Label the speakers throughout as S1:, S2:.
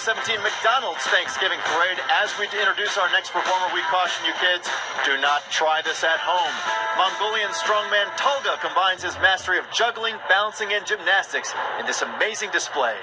S1: 2017 McDonald's Thanksgiving Parade. As we introduce our next performer, we caution you kids, do not try this at home. Mongolian strongman Tolga combines his mastery of juggling, balancing, and gymnastics in this amazing display.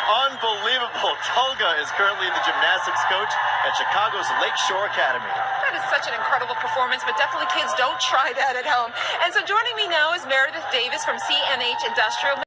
S1: Unbelievable. Tolga is currently the gymnastics coach at Chicago's Lakeshore Academy.
S2: That is such an incredible performance, but definitely kids don't try that at home. And so joining me now is Meredith Davis from CNH Industrial.